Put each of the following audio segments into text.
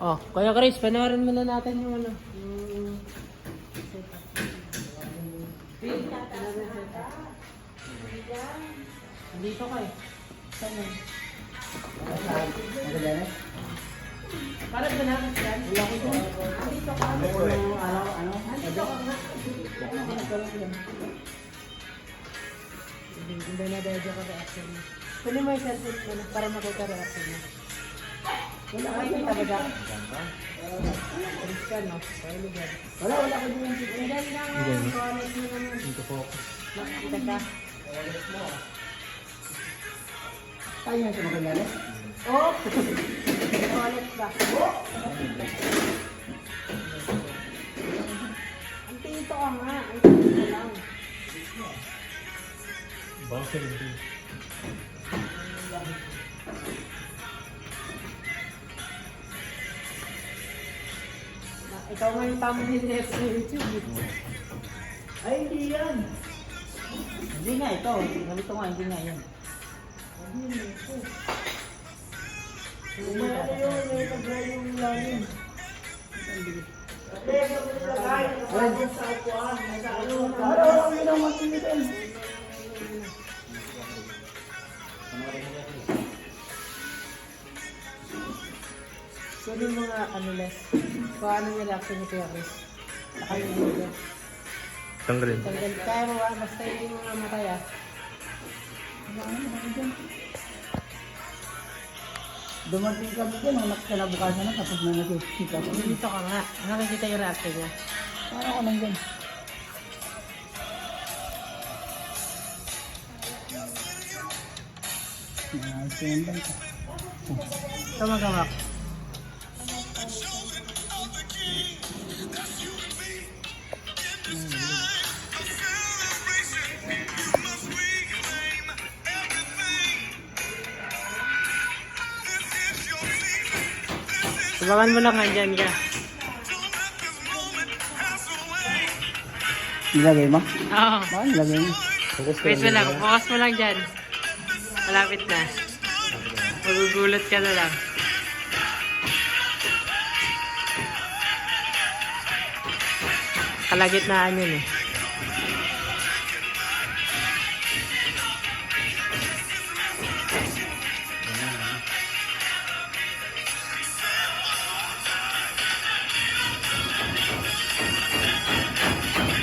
Oh, Kuya Chris, panoorin muna natin yung ano. Dito ka eh. Saan yun? Parang ganapit yan. Wala ko dyan. Dito ka. Ano? Dito ka nga. Hindi na dahil ka reaction mo. Pwede mo yung cellphone ko na para makita reaction mo. Wala ka kita ba dyan? Alis ka no? Wala ko dyan. Hindi lang ang college mo naman. Dito po. Makita ka. Tayo yan sa Magallanes? Oo. College ba? Ang tinto ka nga. Ang tinto lang. Bawal hindi. Ikaw nga yung thumbnail sa YouTube. Ay, hindi yan. Hindi nga ito. Ganito nga, hindi nga yan. Umaya yun, may pag-dry yung lalim. Araw-araw yun ang matinitin. So yung mga ano les, kung ano yung reaction ni Kuya Chris. Saka yung video. Tanggalin. Tanggal kaya mo basta yung mga matay ah. Dumating kami dyan, ang nakalabukasan na tapos na nakikita ko. Dito ka nga, nakikita yung reaction niya. Parang ako lang dyan. Ayos ko yung bangka. Tumagamak. Subakan mo lang andyan ka. Nilagay mo? Oo. Baka nilagay mo. Wait mo lang, bukas mo lang dyan. Malapit na. Magugulot ka na lang. Kalagitnaan yun eh.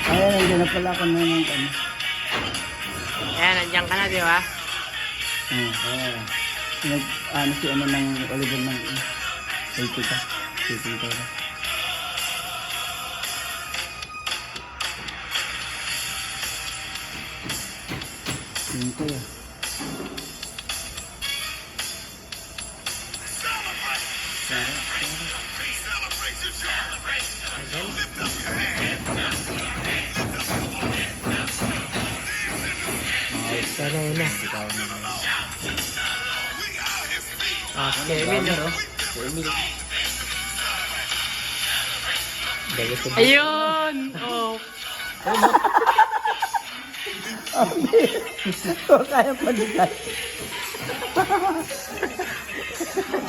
Ayan, nandiyan na pala ako na ng ano. Ayan, nandiyan ka na, di ba? Ayan. Ano si ano ng Oliver ng safety ka. Safety ka. Yun ko yun. Sana una. Ah, si Kevin, no? Ayun! Oh! Kaya pa din tayo.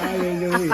Ayun, yun.